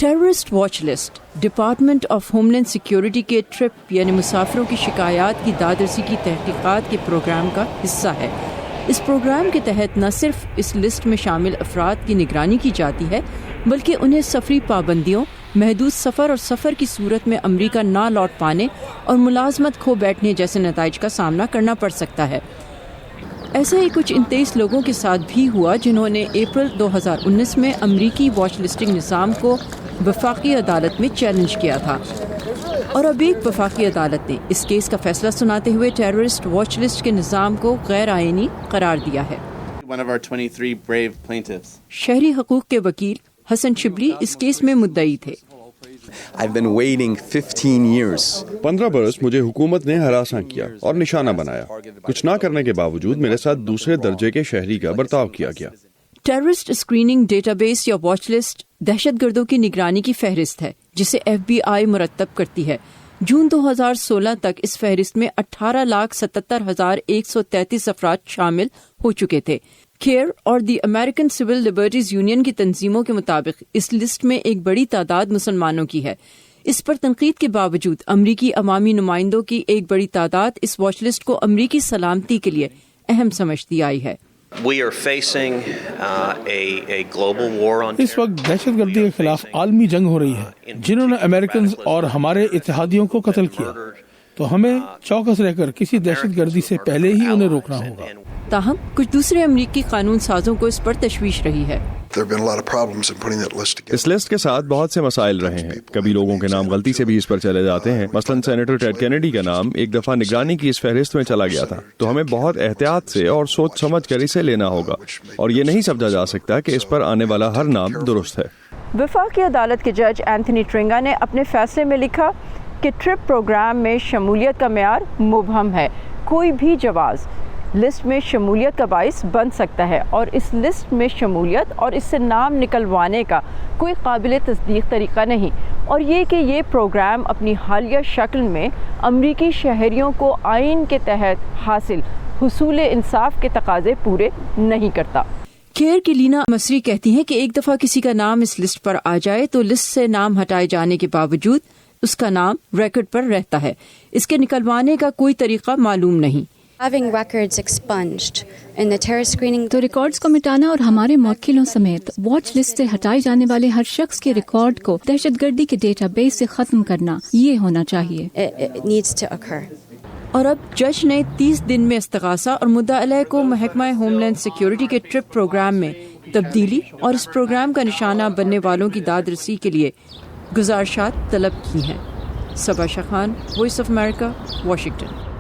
Terrorist watch list Department of Homeland Security کے trip یعنی مسافروں کی شکایات کی داد رسی کی تحقیقات کے پروگرام کا حصہ ہے. اس پروگرام کے تحت نہ صرف اس لسٹ میں شامل افراد کی نگرانی کی جاتی ہے بلکہ انہیں سفری پابندیوں، محدود سفر اور سفر کی صورت میں امریکہ نہ لوٹ پانے اور ملازمت کھو بیٹھنے جیسے نتائج کا سامنا کرنا پڑ سکتا ہے. ایسا ہی کچھ 29 لوگوں کے ساتھ بھی ہوا جنہوں نے اپریل 2019 میں امریکی واچ لسٹنگ نظام کو وفاقی عدالت میں چیلنج کیا تھا، اور اب ایک وفاقی عدالت نے اس کیس کا فیصلہ سناتے ہوئے ٹیررسٹ واچ لسٹ کے نظام کو غیر آئینی قرار دیا ہے. شہری حقوق کے وکیل حسن شبلی اس کیس میں مدعی تھے. 15 برس مجھے حکومت نے ہراساں کیا اور نشانہ بنایا. کچھ نہ کرنے کے باوجود میرے ساتھ دوسرے درجے کے شہری کا برتاؤ کیا گیا. ٹیررسٹ اسکریننگ ڈیٹا بیس یا واچ لسٹ دہشت گردوں کی نگرانی کی فہرست ہے جسے FBI مرتب کرتی ہے. جون 2016 تک اس فہرست میں 18,77,133 افراد شامل ہو چکے تھے. کیئر اور دی امریکن سول لبرٹیز یونین کی تنظیموں کے مطابق اس لسٹ میں ایک بڑی تعداد مسلمانوں کی ہے. اس پر تنقید کے باوجود امریکی عوامی نمائندوں کی ایک بڑی تعداد اس واچ لسٹ کو امریکی سلامتی کے لیے اہم سمجھتی آئی ہے. اس وقت دہشت گردی کے خلاف عالمی جنگ ہو رہی ہے جنہوں نے امریکنز اور ہمارے اتحادیوں کو قتل کیا، تو ہمیں چوکس رہ کر کسی دہشت گردی سے پہلے ہی انہیں روکنا ہوگا. تاہم کچھ دوسرے امریکی قانون سازوں کو اس پر تشویش رہی ہے. اس لسٹ کے ساتھ بہت سے مسائل رہے ہیں. کبھی لوگوں کے نام غلطی سے بھی اس پر چلے جاتے ہیں. مثلاً سینیٹر ٹیڈ کینیڈی کا نام ایک دفعہ نگرانی کی اس فہرست میں چلا گیا تھا، تو ہمیں بہت احتیاط سے اور سوچ سمجھ کر اسے لینا ہوگا، اور یہ نہیں سمجھا جا سکتا کہ اس پر آنے والا ہر نام درست ہے. وفاقی عدالت کے جج اینتھنی ٹرنگا نے اپنے فیصلے میں لکھا کہ ٹرپ پروگرام میں شمولیت کا معیار مبہم ہے. کوئی بھی جواز لسٹ میں شمولیت کا باعث بن سکتا ہے، اور اس لسٹ میں شمولیت اور اس سے نام نکلوانے کا کوئی قابل تصدیق طریقہ نہیں. اور یہ کہ یہ پروگرام اپنی حالیہ شکل میں امریکی شہریوں کو آئین کے تحت حاصل حصول انصاف کے تقاضے پورے نہیں کرتا. کیئر کی لینا مصری کہتی ہیں کہ ایک دفعہ کسی کا نام اس لسٹ پر آ جائے تو لسٹ سے نام ہٹائے جانے کے باوجود اس کا نام ریکارڈ پر رہتا ہے. اس کے نکلوانے کا کوئی طریقہ معلوم نہیں. تو ریکارڈز کو مٹانا اور ہمارے موکلوں سمیت واچ لسٹ سے ہٹائے جانے والے ہر شخص کے ریکارڈ کو دہشت گردی کے ڈیٹا بیس سے ختم کرنا، یہ ہونا چاہیے. اور اب جج نے 30 دن میں استغاثہ اور مدعا علیہ کو محکمہ ہوم لینڈ سیکیورٹی کے ٹرپ پروگرام میں تبدیلی اور اس پروگرام کا نشانہ بننے والوں کی داد رسی کے لیے گزارشات طلب کی ہیں. Saba Shah Khan, Voice of America, Washington.